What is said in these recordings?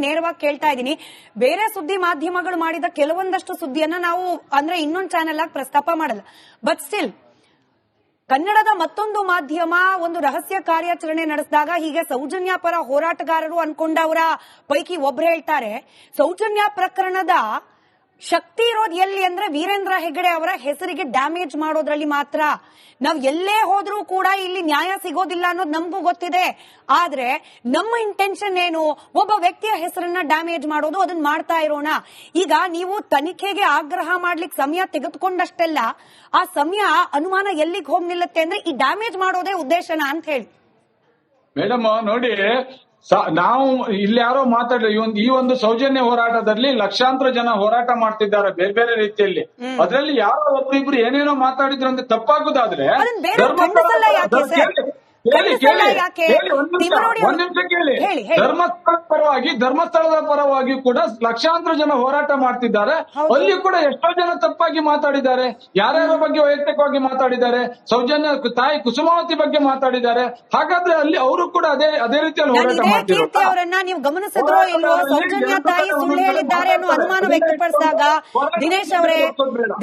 ನೇರವಾಗಿ ಕೇಳ್ತಾ ಇದ್ದೀನಿ. ಬೇರೆ ಸುದ್ದಿ ಮಾಧ್ಯಮಗಳು ಮಾಡಿದ ಕೆಲವೊಂದಷ್ಟು ಸುದ್ದಿಯನ್ನ ನಾವು ಅಂದ್ರೆ ಇನ್ನೊಂದು ಚಾನೆಲ್ ಆಗಿ ಪ್ರಸ್ತಾಪ ಮಾಡಲ್ಲ. ಬಟ್ ಸ್ಟಿಲ್ ಕನ್ನಡದ ಮತ್ತೊಂದು ಮಾಧ್ಯಮ ಒಂದು ರಹಸ್ಯ ಕಾರ್ಯಾಚರಣೆ ನಡೆಸಿದಾಗ ಹೀಗೆ ಸೌಜನ್ಯ ಪರ ಹೋರಾಟಗಾರರು ಅನ್ಕೊಂಡವರ ಪೈಕಿ ಒಬ್ರು ಹೇಳ್ತಾರೆ, ಸೌಜನ್ಯ ಪ್ರಕರಣದ ಶಕ್ತಿ ಇರೋದು ಎಲ್ಲಿ ಅಂದ್ರೆ ವೀರೇಂದ್ರ ಹೆಗ್ಗಡೆ ಅವರ ಹೆಸರಿಗೆ ಡ್ಯಾಮೇಜ್ ಮಾಡೋದ್ರಲ್ಲಿ ಮಾತ್ರ. ನಾವ್ ಎಲ್ಲೇ ಹೋದ್ರೂ ಕೂಡ ಇಲ್ಲಿ ನ್ಯಾಯ ಸಿಗೋದಿಲ್ಲ ಅನ್ನೋದು ನಮಗೂ ಗೊತ್ತಿದೆ. ಆದ್ರೆ ನಮ್ಮ ಇಂಟೆನ್ಷನ್ ಏನು, ಒಬ್ಬ ವ್ಯಕ್ತಿಯ ಹೆಸರನ್ನ ಡ್ಯಾಮೇಜ್ ಮಾಡೋದು, ಅದನ್ನ ಮಾಡ್ತಾ ಇರೋಣ. ಈಗ ನೀವು ತನಿಖೆಗೆ ಆಗ್ರಹ ಮಾಡ್ಲಿಕ್ಕೆ ಸಮಯ ತೆಗೆದುಕೊಂಡಷ್ಟೆಲ್ಲ ಆ ಸಮಯ ಅನುಮಾನ ಎಲ್ಲಿಗೆ ಹೋಗಿ ನಿಲ್ಲುತ್ತೆ ಅಂದ್ರೆ ಈ ಡ್ಯಾಮೇಜ್ ಮಾಡೋದೇ ಉದ್ದೇಶನ ಅಂತ ಹೇಳಿ. ಮೇಡಮ್ ನೋಡಿ, ನಾವು ಇಲ್ಲಿ ಯಾರೋ ಮಾತಾಡ್ಲಿ, ಈ ಒಂದು ಸೌಜನ್ಯ ಹೋರಾಟದಲ್ಲಿ ಲಕ್ಷಾಂತರ ಜನ ಹೋರಾಟ ಮಾಡ್ತಿದ್ದಾರೆ ಬೇರೆ ಬೇರೆ ರೀತಿಯಲ್ಲಿ. ಅದರಲ್ಲಿ ಯಾರೋ ಒಬ್ಬರಿಬ್ರು ಏನೇನೋ ಮಾತಾಡಿದ್ರು ಅಂತ ತಪ್ಪಾಗುದಾದ್ರೆ ಧರ್ಮಸ್ಥಳದ ಪರವಾಗಿ ಕೂಡ ಲಕ್ಷಾಂತರ ಜನ ಹೋರಾಟ ಮಾಡ್ತಿದ್ದಾರೆ. ಅಲ್ಲಿ ಕೂಡ ಎಷ್ಟೋ ಜನ ತಪ್ಪಾಗಿ ಮಾತಾಡಿದ್ದಾರೆ. ಯಾರ್ಯಾರ ಬಗ್ಗೆ ವೈಯಕ್ತಿಕವಾಗಿ ಮಾತಾಡಿದ್ದಾರೆ, ಸೌಜನ್ಯ ತಾಯಿ ಕುಸುಮಾವತಿ ಬಗ್ಗೆ ಮಾತಾಡಿದ್ದಾರೆ. ಹಾಗಾದ್ರೆ ಅಲ್ಲಿ ಅವರು ಕೂಡ ಅದೇ ರೀತಿಯಲ್ಲಿ ಹೋರಾಟ ಮಾಡ್ತಿದ್ದಾರೆ. ಅವರನ್ನ ನೀವು ಗಮನಿಸಿದ್ರೋ ಇಲ್ವೋ, ಸೌಜನ್ಯ ತಾಯಿ ಸುಳ್ಳು ಹೇಳಿದ್ದಾರೆ ಅನ್ನೋ ಅನುಮಾನ ವ್ಯಕ್ತಪಡಿಸಿದಾಗ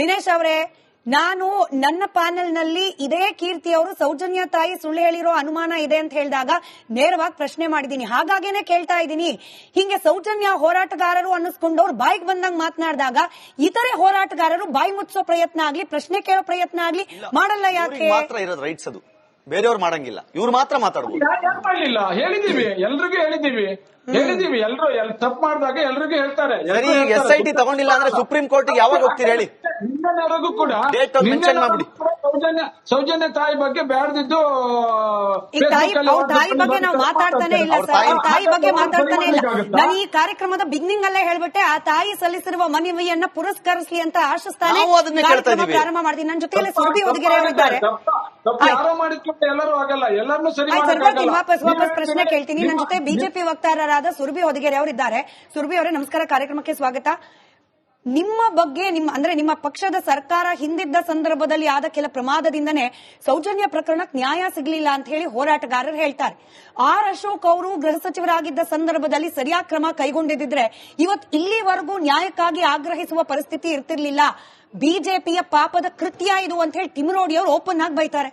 ದಿನೇಶ್ ಅವರೇ ನಾನು ನನ್ನ ಪ್ಯಾನೆಲ್ ನಲ್ಲಿ ಇದೇ ಕೀರ್ತಿ ಅವರು ಸೌಜನ್ಯ ತಾಯಿ ಸುಳ್ಳು ಹೇಳಿರೋ ಅನುಮಾನ ಇದೆ ಅಂತ ಹೇಳಿದಾಗ ನೇರವಾಗಿ ಪ್ರಶ್ನೆ ಮಾಡಿದೀನಿ. ಹಾಗಾಗೇನೆ ಕೇಳ್ತಾ ಇದ್ದೀನಿ, ಹಿಂಗೆ ಸೌಜನ್ಯ ಹೋರಾಟಗಾರರು ಅನ್ನಿಸ್ಕೊಂಡವ್ರು ಬಾಯಿಗೆ ಬಂದಂಗ್ ಮಾತನಾಡಿದಾಗ ಇತರೆ ಹೋರಾಟಗಾರರು ಬಾಯಿ ಮುಚ್ಚೋ ಪ್ರಯತ್ನ ಆಗ್ಲಿ, ಪ್ರಶ್ನೆ ಕೇಳೋ ಪ್ರಯತ್ನ ಆಗ್ಲಿ ಮಾಡಲ್ಲ. ಯಾಕೆ ರೈಟ್ಸ್ ಅದು ಬೇರೆಯವ್ರು ಮಾಡಂಗಿಲ್ಲ, ಇವ್ರು ಮಾತ್ರ ಮಾತಾಡಬಹುದು. ಹೇಳಿದೀವಿ, ಎಲ್ರಿಗೂ ಹೇಳಿದೀವಿ ಎಲ್ರು ತಪ್ಪು ಮಾಡಿದಾಗ ಎಲ್ರಿಗೂ ಹೇಳ್ತಾರೆ. SIT ತಗೊಂಡಿಲ್ಲ ಅಂದ್ರೆ ಸುಪ್ರೀಂ ಕೋರ್ಟ್ ಯಾವಾಗ ಹೋಗ್ತೀರಿ ಹೇಳಿ? ನಿನ್ನೆವರೆಗೂ ಕೂಡ ಸೌಜನ್ಯ ತಾಯಿ ಬಗ್ಗೆ ಬ್ಯಾಡ್ದಿದ್ದು ತಾಯಿ ಬಗ್ಗೆ ನಾವು ಮಾತಾಡ್ತಾನೆ ಇಲ್ಲ ಸರ್, ತಾಯಿ ಬಗ್ಗೆ ಮಾತಾಡ್ತಾನೆ ಇಲ್ಲ. ನಾನು ಈ ಕಾರ್ಯಕ್ರಮದ ಬಿಗಿನಿಂಗ್ ಅಲ್ಲೇ ಹೇಳ್ಬಿಟ್ಟೆ, ಆ ತಾಯಿ ಸಲ್ಲಿಸಿರುವ ಮನವಿಯನ್ನ ಪುರಸ್ಕರಿಸಲಿ ಅಂತ ಆಶಿಸ್ತಾನೆ ಪ್ರಾರಂಭ ಮಾಡ್ತೀನಿ. ನನ್ನ ಜೊತೆಯಲ್ಲಿ ಸುರಭಿ ಹೊದಿಗೆರೆ ಅವರಿದ್ದಾರೆ. ಎಲ್ಲರೂ ಆಗಲ್ಲ, ಎಲ್ಲರನ್ನೂ ಸರಿ ವಾಪಸ್ ಪ್ರಶ್ನೆ ಕೇಳ್ತೀನಿ. ನನ್ನ ಜೊತೆ ಬಿಜೆಪಿ ವಕ್ತಾರರಾದ ಸುರಭಿ ಹೊದಿಗೆರೆ ಅವರಿದ್ದಾರೆ. ಸುರಭಿ ಅವರೇ ನಮಸ್ಕಾರ, ಕಾರ್ಯಕ್ರಮಕ್ಕೆ ಸ್ವಾಗತ. ನಿಮ್ಮ ಬಗ್ಗೆ ನಿಮ್ಮ ಪಕ್ಷದ ಸರ್ಕಾರ ಹಿಂದಿದ್ದ ಸಂದರ್ಭದಲ್ಲಿ ಆದ ಕೆಲ ಪ್ರಮಾದದಿಂದನೇ ಸೌಜನ್ಯ ಪ್ರಕರಣಕ್ಕೆ ನ್ಯಾಯ ಸಿಗಲಿಲ್ಲ ಅಂತ ಹೇಳಿ ಹೋರಾಟಗಾರರು ಹೇಳ್ತಾರೆ. ಅಶೋಕ್ ಅವರು ಗೃಹ ಸಚಿವರಾಗಿದ್ದ ಸಂದರ್ಭದಲ್ಲಿ ಸರಿಯಾದ ಕ್ರಮ ಕೈಗೊಂಡಿದ್ರೆ ಇವತ್ತು ಇಲ್ಲಿವರೆಗೂ ನ್ಯಾಯಕ್ಕಾಗಿ ಆಗ್ರಹಿಸುವ ಪರಿಸ್ಥಿತಿ ಇರ್ತಿರ್ಲಿಲ್ಲ. ಬಿಜೆಪಿಯ ಪಾಪದ ಕೃತ್ಯ ಇದು ಅಂತ ಹೇಳಿ ತಿಮ್ಮರೋಡಿ ಅವರು ಓಪನ್ ಆಗಿ ಬೈತಾರೆ.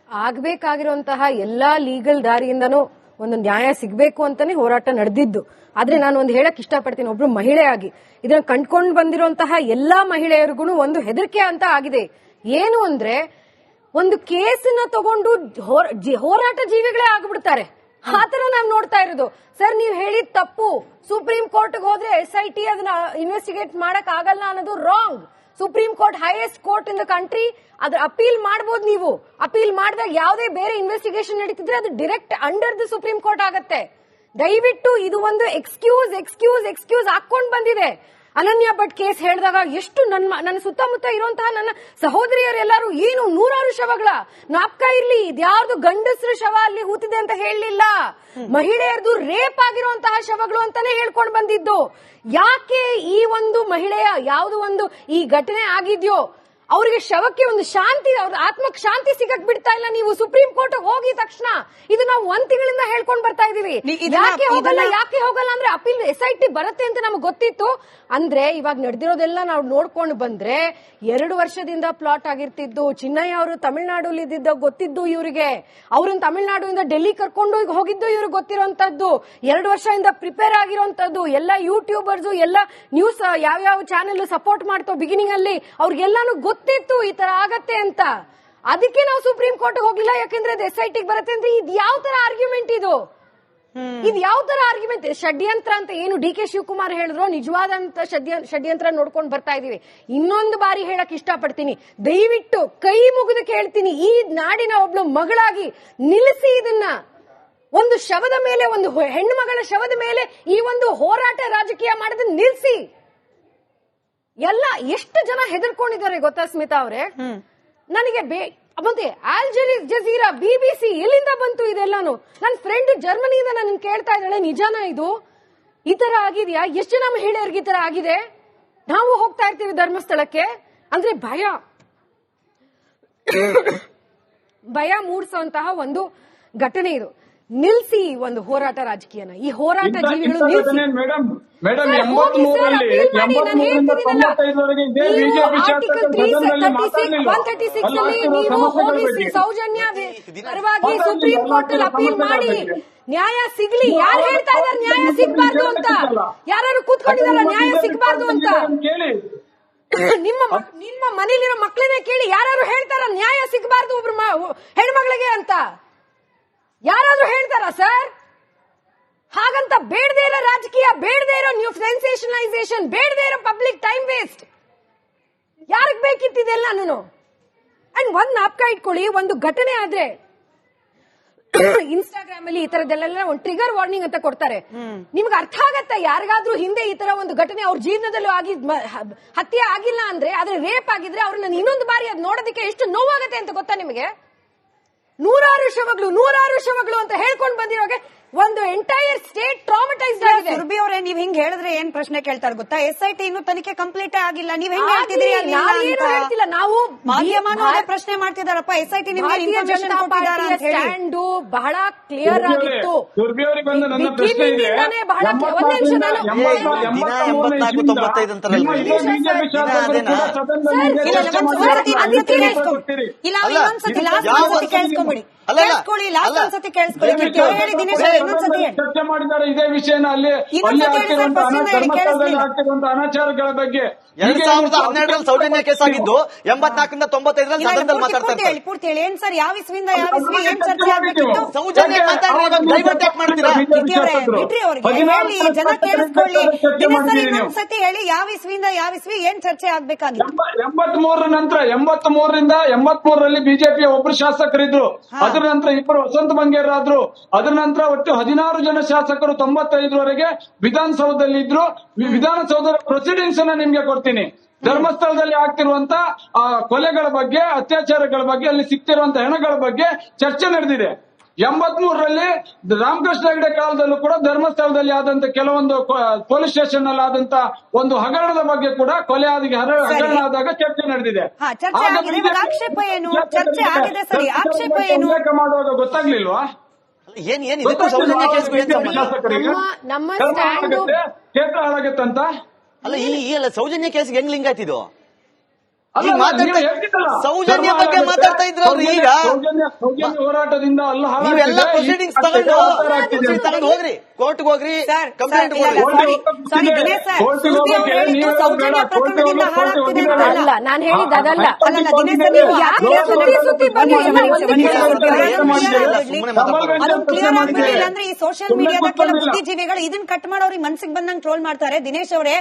ಆಗ್ಬೇಕಾಗಿರುವಂತಹ ಎಲ್ಲಾ ಲೀಗಲ್ ದಾರಿಯಿಂದನೂ ಒಂದು ನ್ಯಾಯ ಸಿಗಬೇಕು ಅಂತಾನೆ ಹೋರಾಟ ನಡೆದಿದ್ದು. ಆದ್ರೆ ನಾನು ಒಂದು ಹೇಳಕ್ ಇಷ್ಟಪಡ್ತೀನಿ, ಒಬ್ರು ಮಹಿಳೆಯಾಗಿ ಇದನ್ನ ಕಂಡ್ಕೊಂಡು ಬಂದಿರುವಂತಹ ಎಲ್ಲಾ ಮಹಿಳೆಯರಿಗೂ ಒಂದು ಹೆದರಿಕೆ ಅಂತ ಆಗಿದೆ. ಏನು ಅಂದ್ರೆ ಒಂದು ಕೇಸನ್ನ ತಗೊಂಡು ಹೋರಾಟ ಜೀವಿಗಳೇ ಆಗ್ಬಿಡ್ತಾರೆ. ಆತರ ನಾವ್ ನೋಡ್ತಾ ಇರೋದು. ಸರ್, ನೀವ್ ಹೇಳಿದ ತಪ್ಪು. ಸುಪ್ರೀಂ ಕೋರ್ಟ್ ಹೋದ್ರೆ SIT ಅದನ್ನ ಇನ್ವೆಸ್ಟಿಗೇಟ್ ಮಾಡಕ್ ಆಗಲ್ಲ ಅನ್ನೋದು wrong. Supreme court highest court in the country, ಅದ್ರ ಅಪೀಲ್ ಮಾಡಬಹುದು. ನೀವು ಅಪೀಲ್ ಮಾಡಿದಾಗ ಯಾವುದೇ ಬೇರೆ ಇನ್ವೆಸ್ಟಿಗೇಷನ್ ನಡೀತಿದ್ರೆ ಅದು direct under the supreme court ಆಗತ್ತೆ. ದಯವಿಟ್ಟು ಇದು ಒಂದು ಎಕ್ಸ್ಕ್ಯೂಸ್ ಹಾಕೊಂಡ್ ಬಂದಿದೆ. ಅನನ್ಯ ಭಟ್ ಕೇಸ್ ಹೇಳಿದಾಗ ಎಷ್ಟು ನನ್ನ ಸುತ್ತಮುತ್ತ ಇರುವಂತಹ ನನ್ನ ಸಹೋದರಿಯರೆಲ್ಲರೂ ಏನು 100 ಶವಗಳ ನಾಪ್ಕ ಇರ್ಲಿ, ಇದ್ಯಾವ್ದು ಗಂಡಸರ ಶವ ಅಲ್ಲಿ ಹೂತಿದೆ ಅಂತ ಹೇಳಲಿಲ್ಲ, ಮಹಿಳೆಯರದು ರೇಪ್ ಆಗಿರುವಂತಹ ಶವಗಳು ಅಂತಾನೆ ಹೇಳ್ಕೊಂಡು ಬಂದಿದ್ದು. ಯಾಕೆ ಈ ಒಂದು ಮಹಿಳೆಯ ಯಾವ್ದು ಒಂದು ಈ ಘಟನೆ ಆಗಿದ್ಯೋ ಅವರಿಗೆ ಶವಕ್ಕೆ ಒಂದು ಶಾಂತಿ, ಅವ್ರ ಆತ್ಮಕ್ಕೆ ಶಾಂತಿ ಸಿಗಕ್ ಬಿಡ್ತಾ ಇಲ್ಲ ನೀವು ಸುಪ್ರೀಂ ಕೋರ್ಟ್ ಹೋಗಿದ ತಕ್ಷಣ. ಇದು ನಾವು 1 ತಿಂಗಳಿಂದ ಹೇಳ್ಕೊಂಡ್ ಬರ್ತಾ ಇದೀವಿ. ಯಾಕೆ ಹೋಗಲ್ಲ ಅಂದ್ರೆ ಅಪೀಲ್ SIT ಬರುತ್ತೆ ಅಂತ ನಮ್ಗೆ ಗೊತ್ತಿತ್ತು. ಅಂದ್ರೆ ಇವಾಗ ನಡೆದಿರೋದೆಲ್ಲ ನಾವು ನೋಡ್ಕೊಂಡು ಬಂದ್ರೆ 2 ವರ್ಷದಿಂದ ಪ್ಲಾಟ್ ಆಗಿರ್ತಿದ್ದು. ಚಿನ್ನಯ್ಯ ಅವರು ತಮಿಳುನಾಡಲ್ಲಿ ಇದ್ದಿದ್ದ ಗೊತ್ತಿದ್ದು ಇವರಿಗೆ. ಅವ್ರನ್ನ ತಮಿಳುನಾಡಿಂದ ಡೆಲ್ಲಿ ಕರ್ಕೊಂಡು ಹೋಗಿದ್ದು ಇವ್ರಿಗೆ ಗೊತ್ತಿರೋಂತದ್ದು. 2 ವರ್ಷದಿಂದ ಪ್ರಿಪೇರ್ ಆಗಿರೋಂತದ್ದು. ಎಲ್ಲ ಯೂಟ್ಯೂಬರ್ಸ್, ಎಲ್ಲ ನ್ಯೂಸ್ ಯಾವ ಚಾನೆಲ್ ಸಪೋರ್ಟ್ ಮಾಡ್ತಾವ್ ಬಿಗಿನಿಂಗ್ ಅಲ್ಲಿ ಅವ್ರಿಗೆಲ್ಲಾನು ಗೊತ್ತಿತ್ತು ಈ ತರ ಆಗತ್ತೆ ಅಂತ. ಅದಕ್ಕೆ ನಾವು ಸುಪ್ರೀಂ ಕೋರ್ಟ್ ಹೋಗ್ಲಿಲ್ಲ, ಯಾಕೆಂದ್ರೆ ಅದು SIT ಬರುತ್ತೆ ಅಂತ. ಇದು ಯಾವ ತರ ಆರ್ಗ್ಯುಮೆಂಟ್ ಇದು? ಇದು ಯಾವ ತರ ಆರ್ಗ್ಯುಮೆಂಟ್? ಷಡ್ಯಂತ್ರ ಅಂತ ಏನು DK ಶಿವಕುಮಾರ್ ಹೇಳಿದ್ರು, ನಿಜವಾದಂತ ಷಡ್ಯಂತ್ರ ನೋಡ್ಕೊಂಡು ಬರ್ತಾ ಇದೀವಿ. ಇನ್ನೊಂದು ಬಾರಿ ಹೇಳಕ್ ಇಷ್ಟಪಡ್ತೀನಿ, ದಯವಿಟ್ಟು ಕೈ ಮುಗಿದು ಕೇಳ್ತೀನಿ, ಈ ನಾಡಿನ ಒಬ್ಳು ಮಗಳಾಗಿ ನಿಲ್ಲಿಸಿ ಇದನ್ನ. ಒಂದು ಶವದ ಮೇಲೆ, ಒಂದು ಹೆಣ್ಣು ಮಗಳ ಶವದ ಮೇಲೆ ಈ ಒಂದು ಹೋರಾಟ ರಾಜಕೀಯ ಮಾಡೋದನ್ನ ನಿಲ್ಲಿಸಿ. ಎಲ್ಲ ಎಷ್ಟು ಜನ ಹೆದರ್ಕೊಂಡಿದ್ದಾರೆ ಗೊತ್ತಾ ಸ್ಮಿತಾ ಅವರೇ? ನನಗೆ ಮತ್ತೆ ಆಲ್ ಜಜೀರಾ, BBC ಎಲ್ಲಿಂದ ಬಂತು ಇದೆಲ್ಲಾನು? ನನ್ನ ಫ್ರೆಂಡ್ ಜರ್ಮನಿಯಿಂದ ನನ್ನ ಕೇಳ್ತಾ ಇದ್ದಾಳೆ, ನಿಜಾನ ಇದು? ಈ ತರ ಆಗಿದ್ಯಾ? ಎಷ್ಟು ಜನ ಮಹಿಳೆಯರಿಗೆ ಈ ತರ ಆಗಿದೆ? ನಾವು ಹೋಗ್ತಾ ಇರ್ತೀವಿ ಧರ್ಮಸ್ಥಳಕ್ಕೆ ಅಂದ್ರೆ ಭಯ ಮೂಡಿಸುವಂತಹ ಒಂದು ಘಟನೆ ಇದು. ನಿಲ್ಸಿ ಒಂದು ಹೋರಾಟ ರಾಜಕೀಯನ. ಈ ಹೋರಾಟ ಜೀವಿಗಳು ನಿಲ್ಸಿ. ಮೇಡಮ್ 83ರಲ್ಲಿ 95ವರೆಗೆ ಇದೇ ಬಿಜೆಪಿ ಶಾಸಕರು ಸದನದಲ್ಲಿ ಮಾತಾಡಲಿಲ್ಲ. 136 ನೀವು ಹೋಗಿ ಸೌಜನ್ಯ ಪರವಾಗಿ ಸುಪ್ರೀಂ ಕೋರ್ಟ್ ಅಲ್ಲಿ ಅಪೀಲ್ ಮಾಡಿ ನ್ಯಾಯ ಸಿಗ್ಲಿ. ಯಾರು ಹೇಳ್ತಾ ಇದಾರೆ ನ್ಯಾಯ ಸಿಗ್ಬಾರ್ದು ಅಂತ? ಯಾರು ಕೂತ್ಕೊಂಡಿದಾರ ನ್ಯಾಯ ಸಿಗ್ಬಾರ್ದು ಅಂತ? ಕೇಳಿ, ನಿಮ್ಮ ಮನೇಲಿರೋ ಮಕ್ಕಳನ್ನೇ ಕೇಳಿ, ಯಾರು ಹೇಳ್ತಾರ ನ್ಯಾಯ ಸಿಗಬಾರ್ದು ಒಬ್ರು ಹೆಣ್ಮಗಳಿಗೆ ಅಂತ? ಯಾರಾದ್ರೂ ಹೇಳ್ತಾರ ಸರ್? ಹಾಗಂತ ಬೇಡದೇ ಇರೋ ರಾಜಕೀಯ, ಬೇಡದೇ ಇರೋ ನ್ಯೂ ಸೆನ್ಸೇಷನಲೈಸೇಷನ್, ಬೇಡದೇ ಇರೋ ಪಬ್ಲಿಕ್ ಟೈಮ್ ವೇಸ್ಟ್ ಯಾರಿಗ್ ಬೇಕಿತ್ತಿದೆಲ್ಲ? ನಾನು ಅಂಡ್ ಒಂದ್ ನಾಪ್ಕ ಇಟ್ಕೊಳ್ಳಿ, ಒಂದು ಘಟನೆ ಆದ್ರೆ ಇನ್ಸ್ಟಾಗ್ರಾಮ್ ಅಲ್ಲಿ ಈ ತರದೆಲ್ಲ ಒಂದು ಟ್ರಿಗರ್ ವಾರ್ನಿಂಗ್ ಅಂತ ಕೊಡ್ತಾರೆ. ನಿಮ್ಗೆ ಅರ್ಥ ಆಗತ್ತಾ? ಯಾರಿಗಾದ್ರೂ ಹಿಂದೆ ಈ ತರ ಒಂದು ಘಟನೆ ಅವ್ರ ಜೀವನದಲ್ಲೂ ಆಗಿ ಹತ್ಯೆ ಆಗಿಲ್ಲ ಅಂದ್ರೆ, ಆದ್ರೆ ರೇಪ್ ಆಗಿದ್ರೆ ಅವ್ರನ್ನ ಇನ್ನೊಂದು ಬಾರಿ ಅದ್ ನೋಡೋದಕ್ಕೆ ಎಷ್ಟು ನೋವಾಗತ್ತೆ ಅಂತ ಗೊತ್ತಾ ನಿಮಗೆ? ನೂರಾರು ಶವಗಳು ಅಂತ ಹೇಳ್ಕೊಂಡು ಬಂದಿರೋಗೆ ಒಂದು ಎಂಟೈರ್ ಸ್ಟೇಟ್ ಟ್ರಾಮಟೈಸ್ಡ್ ಆಗಿದೆ. ಸುರ್ಭಿ ಅವರೇ, ನೀವ್ ಹಿಂಗ್ ಹೇಳಿದ್ರೆ ಏನ್ ಪ್ರಶ್ನೆ ಕೇಳ್ತಾರೆ ಗೊತ್ತಾ? SIT ಇನ್ನೂ ತನಿಖೆ ಕಂಪ್ಲೀಟ್ ಆಗಿಲ್ಲ, ನೀವ್ ಹೆಂಗ್ ಹೇಳ್ತಿದ್ದೀರಿ? ಹೇಳ್ತಿಲ್ಲ, ನಾವು ಮಾಧ್ಯಮನೂ ಅದೇ ಪ್ರಶ್ನೆ ಮಾಡ್ತಿದಾರಪ್ಪ. SIT ನಿಮ್ಗೆ ಇನ್ಫಾರ್ಮೇಶನ್ ಕೊಟ್ಟಿದ್ದಾರೆ ಅಂತ ಹೇಳಿ ಸ್ಟ್ಯಾಂಡ್ ಬಹಳ ಕ್ಲಿಯರ್ ಆಗಿತ್ತು. ಸುರ್ಭಿ ಅವರಿಗೆ ಒಂದು ನನ್ನ ಪ್ರಶ್ನೆ ಇದೆ. ಬಹಳ ಒಂದ್ ನಿಮಿಷ ನಾನು ದಿನ 84, 95 ಅಂತಾರಲ್ಲ, ಇಲ್ಲ ಇನ್ನೊಂದ್ಸತಿ ಲಾಸ್ಟ್ ಕೇಳಿಸ್ಕೊಂಬಿಡಿ. ಕೇಳಿಸ್ಕೊಳ್ಳಿ, ಲಾಸ್ಟ್ ಒಂದ್ಸತಿ ಕೇಳಿಸ್ಕೊಳ್ಳಿ. ಹೇಳಿ ದಿನೇಶ್, ಇನ್ನೊಂದ್ಸತಿ ಹೇಳಿ. ಚರ್ಚೆ ಮಾಡಿದ್ದಾರೆ ಇದೇ ವಿಷಯನ. ಅಲ್ಲಿ ಆಗ್ತಿರುವಂತಹ ಅನಾಚಾರಗಳ ಬಗ್ಗೆ 2012ರಲ್ಲಿ ಸೌಜನ್ಯ ಕೇಸ್ ಆಗಿದ್ದು 84ರಿಂದ 95ರಲ್ಲಿ ಸದನದಲ್ಲಿ ಮಾತಾಡ್ತಾರೆ. ಪೂರ್ತಿ ಹೇಳಿ. ಏನ್ ಸರ್, ಯಾವ ಇಸ್ವಿಯಿಂದ ಯಾವ ಇಸ್ವಿ ಏನ್ ಚರ್ಚೆ ಆಗ್ಬೇಕಿತ್ತು? ಸೌಜನ್ಯ ಡೈವರ್ಟ್ ಯಾಕೆ ಮಾಡ್ತೀರಾ? ಬಿಟ್ರಿ ಅವ್ರಿಗೆ ಹೇಳಿ, ಜನ ಕೇಳಿಸ್ಕೊಳ್ಳಿ. ದಿನೇಶ್ ಸರ್ ಇನ್ನೊಂದ್ಸತಿ ಹೇಳಿ, ಯಾವ ಇಸ್ವಿಯಿಂದ ಯಾವ ಇಸ್ವಿ ಏನ್ ಚರ್ಚೆ ಆಗ್ಬೇಕಾಗಿತ್ತು? 83 ನಂತರ 83ರಿಂದ 83ರಲ್ಲಿ ಬಿಜೆಪಿಯ ಒಬ್ರು ಶಾಸಕರಿದ್ರು. ಅದರ ನಂತರ ಇಬ್ಬರು ವಸಂತ ಬಂಗೇರಾದ್ರು. ಅದರ ನಂತರ ಒಟ್ಟು 16 ಜನ ಶಾಸಕರು 95ವರೆಗೆ ವಿಧಾನಸೌಧದಲ್ಲಿ ಇದ್ರು. ವಿಧಾನಸೌಧದ ಪ್ರೊಸೀಡಿಂಗ್ಸ್ ಅನ್ನ ನಿಮ್ಗೆ ಕೊಡ್ತೀನಿ. ಧರ್ಮಸ್ಥಳದಲ್ಲಿ ಆಗ್ತಿರುವಂತ ಕೊಲೆಗಳ ಬಗ್ಗೆ, ಅತ್ಯಾಚಾರಗಳ ಬಗ್ಗೆ, ಅಲ್ಲಿ ಸಿಗ್ತಿರುವಂತ ಹೆಣಗಳ ಬಗ್ಗೆ ಚರ್ಚೆ ನಡೆದಿದೆ. 83ರಲ್ಲಿ ರಾಮಕೃಷ್ಣ ಹೆಗಡೆ ಕಾಲದಲ್ಲೂ ಕೂಡ ಧರ್ಮಸ್ಥಳದಲ್ಲಿ ಆದಂತ ಕೆಲವೊಂದು ಪೊಲೀಸ್ ಸ್ಟೇಷನ್ ನಲ್ಲಿ ಆದಂತ ಒಂದು ಹಗರಣದ ಬಗ್ಗೆ ಕೂಡ ಕೊಲೆ ಹಗರಣ ಆದಾಗ ಚರ್ಚೆ ನಡೆದಿದೆ. ಆಕ್ಷೇಪ ಏನು? ಚರ್ಚೆ ಆಗಿದೆ ಸರಿ, ಆಕ್ಷೇಪ ಏನು ಮಾಡುವಾಗ ಗೊತ್ತಾಗ್ಲಿಲ್ವಾ? ಇದಕ್ಕೂ ಸೌಜನ್ಯ ಕೇಸ್ಗೂ ಏನ್ ಸಂಬಂಧ? ನಮ್ಮ ಸ್ಟ್ಯಾಂಡ್ ಕ್ಷೇತ್ರ ಹಾಳಾಗತ್ತಂತ ಅಲ್ಲ, ಈ ಸೌಜನ್ಯ ಕೇಸ್ಗೆ ಹೆಂಗ್ ಲಿಂಕ್ ಆಯ್ತಿದ್ದು? ಸೌಜನ್ಯ ಬಗ್ಗೆ ಮಾತಾಡ್ತಾ ಇದ್ರಲ್ರಿ. ಈಗ ಹೋರಾಟದಿಂದ ಅಲ್ಲ, ನೀವೆಲ್ಲ ಪ್ರೊಸೀಡಿಂಗ್ಸ್ ತಗೊಂಡು ಹೋಗ್ರಿ, ಕೋರ್ಟ್ಗೆ ಹೋಗ್ರಿ, ಕಂಪ್ಲೇಂಟ್ ಅಲ್ಲ, ನಾನು ಹೇಳಿದ್ದು ಅದಲ್ಲ. ಅಂದ್ರೆ ಈ ಸೋಷಿಯಲ್ ಮೀಡಿಯಾದ ಕೆಲ ಬುದ್ಧಿಜೀವಿಗಳು ಇದನ್ನ ಕಟ್ ಮಾಡೋರಿಗೆ ಮನ್ಸಿಗೆ ಬಂದಂಗೆ ಟ್ರೋಲ್ ಮಾಡ್ತಾರೆ. ದಿನೇಶ್ ಅವರೇ,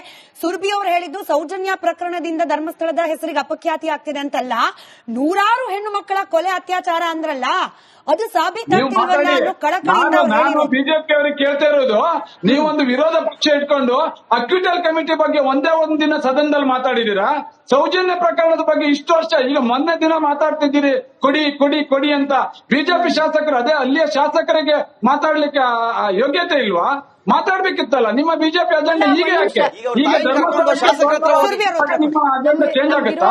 ಸುರ್ಭಿ ಅವರು ಹೇಳಿದ್ದು ಸೌಜನ್ಯ ಪ್ರಕರಣದಿಂದ ಧರ್ಮಸ್ಥಳದ ಹೆಸರಿಗೆ ಅಪಖ್ಯಾತಿ ಆಗ್ತಿದೆ ಅಂತಲ್ಲ, ನೂರಾರು ಹೆಣ್ಣು ಮಕ್ಕಳ ಕೊಲೆ ಅತ್ಯಾಚಾರ ಅಂದ್ರಲ್ಲ, ಅದು ಸಾಬೀತಾಗ್ತಿಲ್ವಲ್ಲ ಅನ್ನೋ ಕಳಕಳಿಯಿಂದ ಬಿಜೆಪಿ ಅವರಿಗೆ ಕೇಳ್ತಾ ಇರೋದು. ನೀವೊಂದು ವಿರೋಧ ಪಕ್ಷ ಇಟ್ಕೊಂಡು ಅಕ್ವಿಟಲ್ ಕಮಿಟಿ ಬಗ್ಗೆ ಒಂದೇ ಒಂದ್ ದಿನ ಸದನದಲ್ಲಿ ಮಾತಾಡಿದೀರಾ? ಸೌಜನ್ಯ ಪ್ರಕರಣದ ಬಗ್ಗೆ ಇಷ್ಟು ವರ್ಷ, ಈಗ ಮೊನ್ನೆ ದಿನ ಮಾತಾಡ್ತಿದ್ದೀರಿ ಕೊಡಿ ಕೊಡಿ ಕೊಡಿ ಅಂತ. ಬಿಜೆಪಿ ಶಾಸಕರು, ಅದೇ ಅಲ್ಲಿಯ ಶಾಸಕರಿಗೆ ಮಾತಾಡ್ಲಿಕ್ಕೆ ಯೋಗ್ಯತೆ ಇಲ್ವಾ? ಮಾತಾಡ್ಬೇಕಿತ್ತಲ್ಲ. ನಿಮ್ಮ ಬಿಜೆಪಿ ಅಜೆಂಡಾ ಈಗ ಯಾಕೆ? ಈಗ ನಿಮ್ಮ ಅಜೆಂಡಾ ಚೇಂಜ್ ಆಗುತ್ತಾ?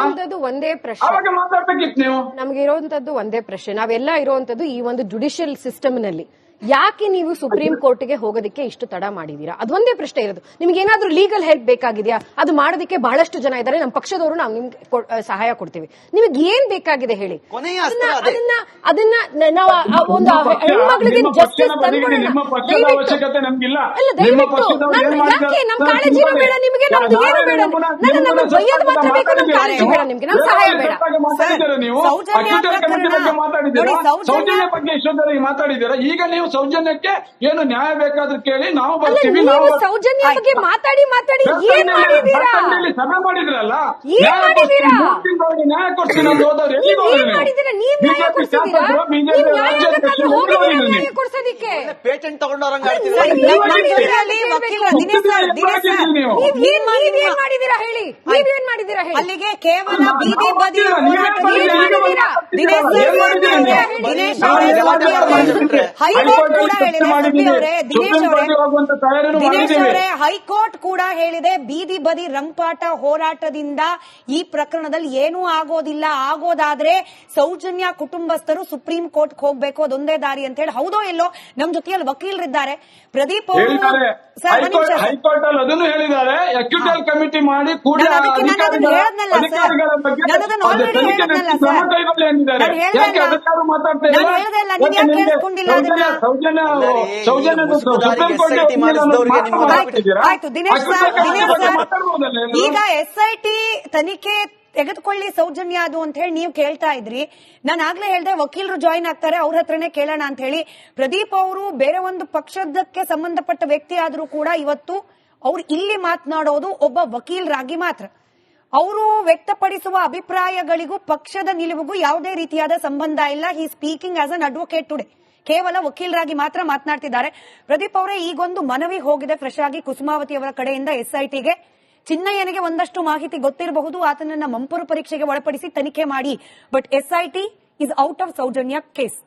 ಒಂದೇ ಪ್ರಶ್ನೆ, ಅವಾಗ ಮಾತಾಡ್ಬೇಕಿತ್ತು ನೀವು. ನಮ್ಗೆ ಇರುವಂತದ್ದು ಒಂದೇ ಪ್ರಶ್ನೆ. ನಾವೆಲ್ಲ ಇರುವಂತದ್ದು ಈ ಒಂದು ಜುಡಿಷಿಯಲ್ ಸಿಸ್ಟಮ್ ನಲ್ಲಿ ಯಾಕೆ ನೀವು ಸುಪ್ರೀಂ ಕೋರ್ಟ್ಗೆ ಹೋಗೋದಕ್ಕೆ ಇಷ್ಟು ತಡ ಮಾಡಿದೀರಾ? ಅದೊಂದೇ ಪ್ರಶ್ನೆ ಇರೋದು. ನಿಮ್ಗೆ ಏನಾದ್ರೂ ಲೀಗಲ್ ಹೆಲ್ಪ್ ಬೇಕಾಗಿದೆಯಾ? ಅದು ಮಾಡೋದಕ್ಕೆ ಬಹಳಷ್ಟು ಜನ ಇದ್ದಾರೆ, ನಮ್ಮ ಪಕ್ಷದವರು ನಾವು ನಿಮ್ಗೆ ಸಹಾಯ ಕೊಡ್ತೀವಿ. ನಿಮ್ಗೆ ಏನ್ ಬೇಕಾಗಿದೆ ಹೇಳಿ, ಅದನ್ನ ನಾವು ಒಂದು ಹೆಣ್ಮಗಳಿಗೆ ಜಸ್ಟಿಸ್ ತಂದ್ಕೊಡೋಣ. ಯಾಕೆ ನಮ್ ಕಾಳಜಿನೂ ಬೇಡ ನಿಮ್ಗೆ, ನಮ್ದು ಏನು ಬೇಡ, ನಮ್ಮ ಬೈಯೋದು ಮಾತ್ರ ಬೇಕು, ನಮ್ ಕಾಳಜಿ ಬೇಡ ನಿಮ್ಗೆ, ನಮ್ ಸಹಾಯ ಬೇಡ. ಸೌಜನ್ಯ ಬಗ್ಗೆ ಇಷ್ಟೊಂದವರೆಗೆ ಮಾತಾಡಿದ್ದೀರಾ. ಈಗ ನೀವು ಸೌಜನ್ಯಕ್ಕೆ ಏನು ನ್ಯಾಯ ಬೇಕಾದ್ರೂ ಕೇಳಿ, ನಾವು ಬರ್ತೀವಿ. ಸೌಜನ್ಯ ಬಗ್ಗೆ ಮಾತಾಡಿ ಏನ್ ಮಾಡಿದೀರಾ? ಸಭೆ ಮಾಡಿದ್ರಲ್ಲ, ನ್ಯಾಯ ಕೊಡ್ತೀನಿ ಅಂತ ಹೋದವ್ರು ಕೊಡ್ಸೋದಿಕ್ಕೆ ಪೇಟೆಂಟ್ ತಗೊಂಡವ್ರಂಗ ನೀವೇನ್ ಮಾಡಿದೀರಾ ಹೇಳಿ? ನೀವೇನ್ ಮಾಡಿದೀರಾ ಹೇಳಿ? ಅಲ್ಲಿಗೆ ಕೇವಲ ಬೀದಿ ಬದಿ ಹೈಕೋರ್ಟ್ ಹೈಕೋರ್ಟ್ ಕೂಡ ಹೇಳಿದೆ ಸುದ್ದಿ ಅವರೇ, ದಿನೇಶ್ ಅವರೇ, ಹೈಕೋರ್ಟ್ ಕೂಡ ಹೇಳಿದೆ ಬೀದಿ ಬದಿ ರಂಪಾಟ ಹೋರಾಟದಿಂದ ಈ ಪ್ರಕರಣದಲ್ಲಿ ಏನೂ ಆಗೋದಿಲ್ಲ, ಆಗೋದಾದ್ರೆ ಸೌಜನ್ಯ ಕುಟುಂಬಸ್ಥರು ಸುಪ್ರೀಂ ಕೋರ್ಟ್ ಹೋಗ್ಬೇಕು, ಅದೊಂದೇ ದಾರಿ ಅಂತ ಹೇಳಿ. ಹೌದೋ ಇಲ್ಲೋ, ನಮ್ ಜೊತೆಯಲ್ಲಿ ವಕೀಲರಿದ್ದಾರೆ ಪ್ರದೀಪ್ ಅವರು. ಹೈಕೋರ್ಟ್ ಅಲ್ಲಿ ಅದನ್ನು ಹೇಳಿದ್ದಾರೆ, ಎಕ್ಯುಟಲ್ ಕಮಿಟಿ ಮಾಡಿ ಕೂಡ ಆಯ್ತು ದಿನೇಶ್ ಸರ್, ಈಗ SIT ತನಿಖೆ ತೆಗೆದುಕೊಳ್ಳಿ ಸೌಜನ್ಯ ಅದು ಅಂತ ಹೇಳಿ ನೀವು ಕೇಳ್ತಾ ಇದ್ರಿ. ನಾನು ಆಗ್ಲೇ ಹೇಳ್ದೆ ವಕೀಲರು ಜಾಯಿನ್ ಆಗ್ತಾರೆ, ಅವ್ರ ಹತ್ರನೇ ಕೇಳೋಣ ಅಂತ ಹೇಳಿ. ಪ್ರದೀಪ್ ಅವರು ಬೇರೆ ಒಂದು ಪಕ್ಷದಕ್ಕೆ ಸಂಬಂಧಪಟ್ಟ ವ್ಯಕ್ತಿ ಆದ್ರೂ ಕೂಡ ಇವತ್ತು ಅವ್ರು ಇಲ್ಲಿ ಮಾತನಾಡೋದು ಒಬ್ಬ ವಕೀಲರಾಗಿ ಮಾತ್ರ. ಅವರು ವ್ಯಕ್ತಪಡಿಸುವ ಅಭಿಪ್ರಾಯಗಳಿಗೂ ಪಕ್ಷದ ನಿಲುವಿಗೂ ಯಾವುದೇ ರೀತಿಯಾದ ಸಂಬಂಧ ಇಲ್ಲ. He speaking as an advocate today, ಕೇವಲ ವಕೀಲರಾಗಿ ಮಾತ್ರ ಮಾತನಾಡ್ತಿದ್ದಾರೆ. ಪ್ರದೀಪ್ ಅವರೇ, ಈಗೊಂದು ಮನವಿ ಹೋಗಿದೆ ಫ್ರೆಶ್ ಆಗಿ ಕುಸುಮಾವತಿ ಅವರ ಕಡೆಯಿಂದ SITಗೆ. ಚಿನ್ನಯ್ಯನಿಗೆ ಒಂದಷ್ಟು ಮಾಹಿತಿ ಗೊತ್ತಿರಬಹುದು, ಆತನನ್ನ ಮಂಪರು ಪರೀಕ್ಷೆಗೆ ಒಳಪಡಿಸಿ ತನಿಖೆ ಮಾಡಿ. But SIT is out of Sowjanya case.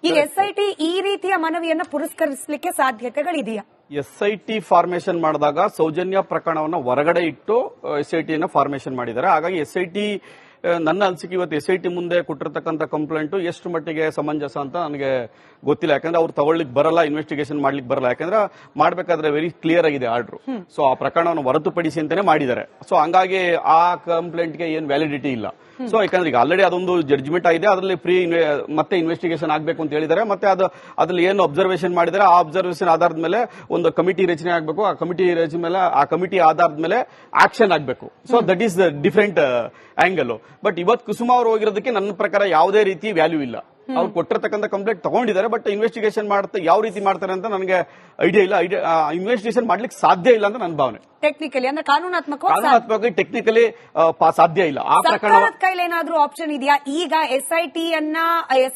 ಈಗ SIT ಈ ರೀತಿಯ ಮನವಿಯನ್ನ ಪುರಸ್ಕರಿಸಲಿಕ್ಕೆ ಸಾಧ್ಯತೆಗಳಿದೆಯಾ? SIT ಫಾರ್ಮೇಶನ್ ಮಾಡಿದಾಗ ಸೌಜನ್ಯ ಪ್ರಕರಣವನ್ನು ಹೊರಗಡೆ ಇಟ್ಟು SIT ನ ಫಾರ್ಮೇಶನ್ ಮಾಡಿದ್ದಾರೆ. ಹಾಗಾಗಿ SIT ನನ್ನ ಅನಿಸಿಕೆ ಇವತ್ತು SIT ಮುಂದೆ ಕೊಟ್ಟಿರ್ತಕ್ಕಂಥ ಕಂಪ್ಲೇಂಟ್ ಎಷ್ಟು ಮಟ್ಟಿಗೆ ಸಮಂಜಸ ಅಂತ ನನಗೆ ಗೊತ್ತಿಲ್ಲ. ಯಾಕಂದ್ರೆ ಅವ್ರು ತಗೊಳ್ಳಿಕ್ ಬರಲ್ಲ, ಇನ್ವೆಸ್ಟಿಗೇಷನ್ ಮಾಡ್ಲಿಕ್ಕೆ ಬರಲ್ಲ. ಯಾಕಂದ್ರೆ ಮಾಡ್ಬೇಕಾದ್ರೆ ವೆರಿ ಕ್ಲಿಯರ್ ಆಗಿದೆ ಆರ್ಡರ್. ಸೊ ಆ ಪ್ರಕರಣವನ್ನು ಹೊರತುಪಡಿಸಿ ಅಂತಾನೆ ಮಾಡಿದ್ದಾರೆ. ಸೊ ಹಂಗಾಗಿ ಆ ಕಂಪ್ಲೇಂಟ್ ಗೆ ಏನ್ ವ್ಯಾಲಿಡಿಟಿ ಇಲ್ಲ. ಸೊ ಯಾಕಂದ್ರೆ ಈಗ ಆಲ್ರೆಡಿ ಅದೊಂದು ಜಡ್ಜ್ಮೆಂಟ್ ಆಗಿದೆ, ಅದರಲ್ಲಿ ಮತ್ತೆ ಇನ್ವೆಸ್ಟಿಗೇಷನ್ ಆಗ್ಬೇಕು ಅಂತ ಹೇಳಿದ್ದಾರೆ. ಮತ್ತೆ ಅದ್ರಲ್ಲಿ ಏನು ಅಬ್ಸರ್ವೇಷನ್ ಮಾಡಿದರೆ ಆ ಅಬ್ಸರ್ವೇಷನ್ ಆಧಾರದ ಮೇಲೆ ಒಂದು ಕಮಿಟಿ ರಚನೆ ಆಗಬೇಕು. ಆ ಕಮಿಟಿ ರಚನೆ ಮೇಲೆ ಆ ಕಮಿಟಿ ಆಧಾರದ ಮೇಲೆ ಆಕ್ಷನ್ ಆಗಬೇಕು. So that is the different angle. But ಇವತ್ತು ಕುಸುಮಾ ಅವರು ಹೋಗಿರೋದಕ್ಕೆ ನನ್ನ ಪ್ರಕಾರ ಯಾವುದೇ ರೀತಿ ವ್ಯಾಲ್ಯೂ ಇಲ್ಲ. ಅವ್ರು ಕೊಟ್ಟಿರ್ತಕ್ಕಂಥ ಕಂಪ್ಲೇಂಟ್ ತಗೊಂಡಿದ್ದಾರೆ, ಬಟ್ ಇನ್ವೆಸ್ಟಿಗೇಷನ್ ಯಾವ ರೀತಿ ಮಾಡ್ತಾರೆ ಅಂತ ನನಗೆ ಐಡಿಯಾ ಇಲ್ಲ. ಇನ್ವೆಸ್ಟಿಗೇಷನ್ ಮಾಡ್ಲಿಕ್ಕೆ ಸಾಧ್ಯ ಇಲ್ಲ ಅಂತ ನನ್ನ ಭಾವನೆ. ಟೆಕ್ನಿಕಲಿ ಅಂದ್ರೆ ಕಾನೂನಾತ್ಮಕವಾಗಿ ಟೆಕ್ನಿಕಲಿ ಸಾಧ್ಯ ಇಲ್ಲ. ಆ ಪ್ರಕರಣ ಕೈಲಿ ಏನಾದ್ರೂ ಆಪ್ಷನ್ ಇದೆಯಾ? ಈಗ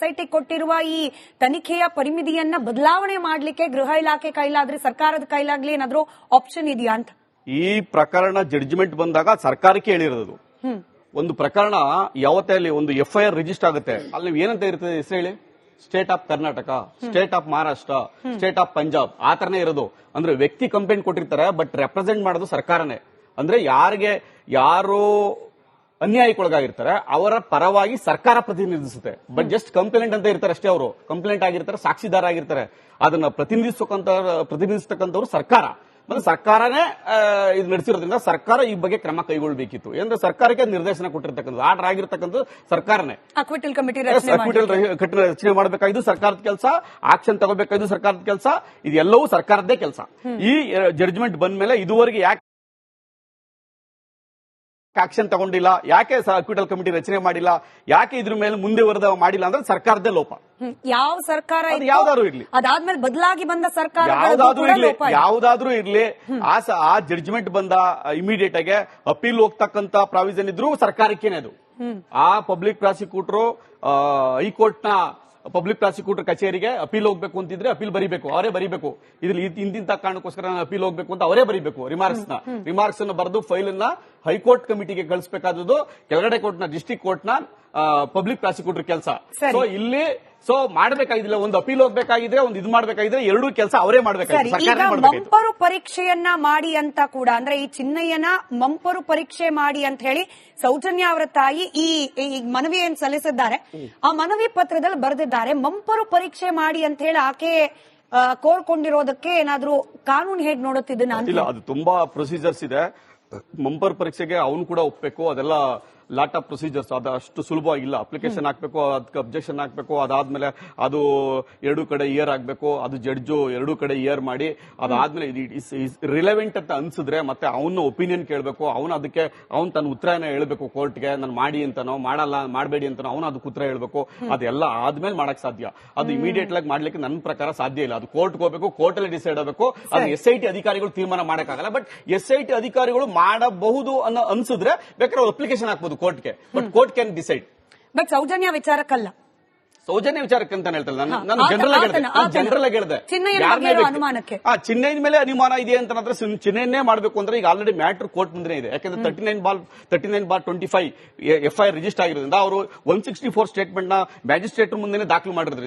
SIT ಕೊಟ್ಟಿರುವ ಈ ತನಿಖೆಯ ಪರಿಮಿತಿಯನ್ನ ಬದಲಾವಣೆ ಮಾಡ್ಲಿಕ್ಕೆ ಗೃಹ ಇಲಾಖೆ ಕೈಲಾದ್ರೆ, ಸರ್ಕಾರದ ಕೈಲಾಗ್ಲಿ ಏನಾದ್ರೂ ಆಪ್ಷನ್ ಇದೆಯಾ ಅಂತ? ಈ ಪ್ರಕರಣ ಜಡ್ಜ್ಮೆಂಟ್ ಬಂದಾಗ ಸರ್ಕಾರಕ್ಕೆ ಹೇಳಿರೋದು. ಒಂದು ಪ್ರಕರಣ ಯಾವತ್ತೇ ಅಲ್ಲಿ ಒಂದು FIR ರಿಜಿಸ್ಟರ್ ಆಗುತ್ತೆ, ಅಲ್ಲಿ ಏನಂತ ಇರ್ತದೆ ಹೆಸರು ಹೇಳಿ? State of Karnataka, state of Maharashtra, state of Punjab, ಆ ತರನೇ ಇರೋದು. ಅಂದ್ರೆ ವ್ಯಕ್ತಿ ಕಂಪ್ಲೇಂಟ್ ಕೊಟ್ಟಿರ್ತಾರೆ, ಬಟ್ ರೆಪ್ರೆಸೆಂಟ್ ಮಾಡೋದು ಸರ್ಕಾರನೇ. ಅಂದ್ರೆ ಯಾರು ಅನ್ಯಾಯಕ್ಕೊಳಗಾಗಿರ್ತಾರೆ ಅವರ ಪರವಾಗಿ ಸರ್ಕಾರ ಪ್ರತಿನಿಧಿಸುತ್ತೆ. ಬಟ್ ಜಸ್ಟ್ ಕಂಪ್ಲೇಂಟ್ ಅಂತ ಇರ್ತಾರೆ ಅಷ್ಟೇ. ಅವರು ಕಂಪ್ಲೇಂಟ್ ಆಗಿರ್ತಾರೆ, ಸಾಕ್ಷಿದಾರ ಆಗಿರ್ತಾರೆ. ಅದನ್ನ ಪ್ರತಿನಿಧಿಸ್ತಕ್ಕಂಥವ್ರು ಸರ್ಕಾರ. ಮತ್ತೆ ಸರ್ಕಾರನೇ ಇದು ನಡೆಸಿರೋದ್ರಿಂದ ಸರ್ಕಾರ ಈ ಬಗ್ಗೆ ಕ್ರಮ ಕೈಗೊಳ್ಳಬೇಕಿತ್ತು. ಅಂದ್ರೆ ಸರ್ಕಾರಕ್ಕೆ ನಿರ್ದೇಶನ ಕೊಟ್ಟಿರ್ತಕ್ಕಂಥದ್ದು, ಆರ್ಡರ್ ಆಗಿರ್ತಕ್ಕಂಥದ್ದು ಸರ್ಕಾರನೇ. ಅಕ್ವಿಟಲ್ ಕಮಿಟಿ ರಚನೆ ಮಾಡಬೇಕಾಗಿದ್ದು ಸರ್ಕಾರದ ಕೆಲಸ, ಆಕ್ಷನ್ ತಗೋಬೇಕಾಗಿದ್ದು ಸರ್ಕಾರದ ಕೆಲಸ. ಇದೆಲ್ಲವೂ ಸರ್ಕಾರದ್ದೇ ಕೆಲಸ. ಈ ಜಡ್ಜ್ಮೆಂಟ್ ಬಂದ ಮೇಲೆ ಇದುವರೆಗೆ ಯಾಕೆ ಆಕ್ಷನ್ ತಗೊಂಡಿಲ್ಲ, ಯಾಕೆ ಅಕ್ವಿಟಲ್ ಕಮಿಟಿ ರಚನೆ ಮಾಡಿಲ್ಲ, ಯಾಕೆ ಇದ್ರ ಮೇಲೆ ಮುಂದೆ ವರದಿ ಮಾಡಿಲ್ಲ ಅಂದ್ರೆ ಸರ್ಕಾರದೇ ಲೋಪ. ಯಾವ ಸರ್ಕಾರ ಯಾವ್ದಾದ್ರು ಇರ್ಲಿ, ಅದಾದ್ಮೇಲೆ ಬದಲಾಗಿ ಬಂದ ಸರ್ಕಾರ ಯಾವ್ದಾದ್ರೂ ಇರ್ಲಿ, ಆ ಜಡ್ಜ್ಮೆಂಟ್ ಬಂದ ಇಮಿಡಿಯೇಟ್ ಆಗಿ ಅಪೀಲ್ ಹೋಗ್ತಕ್ಕಂತ ಪ್ರಾವಿಷನ್ ಇದ್ರು ಸರ್ಕಾರಕ್ಕೇನೆ ಅದು. ಆ ಪಬ್ಲಿಕ್ ಪ್ರಾಸಿಕ್ಯೂಟರ್ ಹೈಕೋರ್ಟ್ ನ ಪಬ್ಲಿಕ್ ಪ್ರಾಸಿಕ್ಯೂಟರ್ ಕಚೇರಿಗೆ ಅಪೀಲ್ ಹೋಗ್ಬೇಕು ಅಂತಿದ್ರೆ ಅಪೀಲ್ ಬರೀಬೇಕು, ಅವರೇ ಬರೀಬೇಕು. ಇದ್ರಲ್ಲಿ ಇಂತಿಂತ ಕಾರಣಕ್ಕೋಸ್ಕರ ಅಪೀಲ್ ಹೋಗ್ಬೇಕು ಅಂತ ಅವರೇ ಬರೀಬೇಕು. ರಿಮಾರ್ಕ್ಸ್ ಅನ್ನು ಬರೆದು ಫೈಲ್ ಅನ್ನ ಹೈಕೋರ್ಟ್ ಕಮಿಟಿಗೆ ಕಳಿಸಬೇಕಾದದ್ದು ಕೆಳಗಡೆ ಕೋರ್ಟ್ ನ ಡಿಸ್ಟ್ರಿಕ್ಟ್ ಕೋರ್ಟ್ ನ ಪಬ್ಲಿಕ್ ಪ್ರಾಸಿಕ್ಯೂಟರ್ ಕೆಲಸ. ಸೊ ಇಲ್ಲಿ ಮಾಡಬೇಕಾಗಿಲ್ಲ, ಒಂದು ಅಪೀಲ್ ಹೋಗ್ಬೇಕಾಗಿದ್ರೆ, ಒಂದು ಇದು ಮಾಡಬೇಕಾಗಿದ್ರೆ ಎರಡೂ ಕೆಲಸ ಅವರೇ ಮಾಡಬೇಕಾಗಿತ್ತು. ಮಂಪರು ಪರೀಕ್ಷೆಯನ್ನ ಮಾಡಿ ಅಂತ ಕೂಡ, ಅಂದ್ರೆ ಈ ಚಿನ್ನಯ್ಯನ ಮಂಪರು ಪರೀಕ್ಷೆ ಮಾಡಿ ಅಂತ ಹೇಳಿ ಸೌಜನ್ಯ ಅವರ ತಾಯಿ ಈ ಮನವಿ ಏನ್ ಸಲ್ಲಿಸಿದ್ದಾರೆ, ಆ ಮನವಿ ಪತ್ರದಲ್ಲಿ ಬರೆದಿದ್ದಾರೆ. ಮಂಪರು ಪರೀಕ್ಷೆ ಮಾಡಿ ಅಂತ ಹೇಳಿ ಆಕೆ ಕೋರ್ಕೊಂಡಿರೋದಕ್ಕೆ ಏನಾದ್ರೂ ಕಾನೂನು ಹೇಗ್ ನೋಡುತ್ತಿದ್ದನ? ಇಲ್ಲ, ಅದು ತುಂಬಾ ಪ್ರೊಸೀಜರ್ಸ್ ಇದೆ. ಮಂಪರ್ ಪರೀಕ್ಷೆಗೆ ಅವನು ಕೂಡ ಒಪ್ಬೇಕು, ಅದೆಲ್ಲ ಲಾಟ್ ಆಫ್ ಪ್ರೊಸೀಜರ್ಸ್. ಅದು ಅಷ್ಟು ಸುಲಭವಾಗಿಲ್ಲ. ಅಪ್ಲಿಕೇಶನ್ ಹಾಕ್ಬೇಕು, ಅದಕ್ಕೆ ಅಬ್ಜೆಕ್ಷನ್ ಹಾಕ್ಬೇಕು, ಅದಾದ್ಮೇಲೆ ಅದು ಎರಡೂ ಕಡೆ ಇಯರ್ ಆಗ್ಬೇಕು, ಅದು ಜಡ್ಜು ಎರಡೂ ಕಡೆ ಇಯರ್ ಮಾಡಿ ಅದಾದ್ಮೇಲೆ ರಿಲೆವೆಂಟ್ ಅಂತ ಅನ್ಸಿದ್ರೆ ಮತ್ತೆ ಅವನ ಒಪಿನಿಯನ್ ಕೇಳಬೇಕು. ಅವನು ತನ್ನ ಉತ್ತರನ ಹೇಳ್ಬೇಕು ಕೋರ್ಟ್ಗೆ, ನಾನು ಮಾಡಿ ಅಂತನೋ ಮಾಡಬೇಡಿ ಅಂತನೋ ಅವನು ಅದಕ್ಕೆ ಉತ್ತರ ಹೇಳ್ಬೇಕು. ಅದೆಲ್ಲ ಆದ್ಮೇಲೆ ಮಾಡಕ್ ಸಾಧ್ಯ. ಅದು ಇಮಿಡಿಯೇಟ್ ಆಗಿ ಮಾಡ್ಲಿಕ್ಕೆ ನನ್ನ ಪ್ರಕಾರ ಸಾಧ್ಯ ಇಲ್ಲ. ಅದು ಕೋರ್ಟ್ಗೆ ಹೋಗ್ಬೇಕು, ಕೋರ್ಟ್ ಅಲ್ಲಿ ಡಿಸೈಡ್ ಆಗಬೇಕು. ಅದು SIT ಅಧಿಕಾರಿಗಳು ತೀರ್ಮಾನ ಮಾಡಕ್ಕಾಗಲ್ಲ. ಬಟ್ SIT ಅಧಿಕಾರಿಗಳು ಮಾಡಬಹುದು ಅನ್ನೋ ಅನ್ಸಿದ್ರೆ ಬೇಕಾದ್ರೆ ಅವ್ರು ಅಪ್ಲಿಕೇಶನ್ ಹಾಕ್ಬೋದು ಕೋರ್ಟ್ಗೆ. But court can decide. But Sowjanya ವಿಚಾರಕ್ಕಲ್ಲ, ಸೌಜನ್ಯ ವಿಚಾರಕ್ಕೆ ಅಂತ ಹೇಳ್ತಲ್ಲ. ನಾನು ಜನರಲ್ ಆಗಿ ಹೇಳಿದೆ. ಚಿನ್ನೈನ ಮೇಲೆ ಅನುಮಾನ ಇದೆ ಅಂತಂದ್ರೆ ಚಿನ್ನೈನೇ ಮಾಡಬೇಕು ಅಂದ್ರೆ ಈಗ ಆಲ್ರೆಡಿ ಮ್ಯಾಟರ್ ಕೋರ್ಟ್ ಮುಂದೆ ಇದೆ. ಯಾಕಂದ್ರೆ 39/25 FIR ರಿಜಿಸ್ಟರ್ ಆಗಿರೋದ್ರಿಂದ ಅವರು 164 ಸ್ಟೇಟ್ಮೆಂಟ್ ನ ಮ್ಯಾಜಿಸ್ಟ್ರೇಟ್ ಮುಂದೆ ದಾಖಲು ಮಾಡಿರೋದ್ರಿಂದ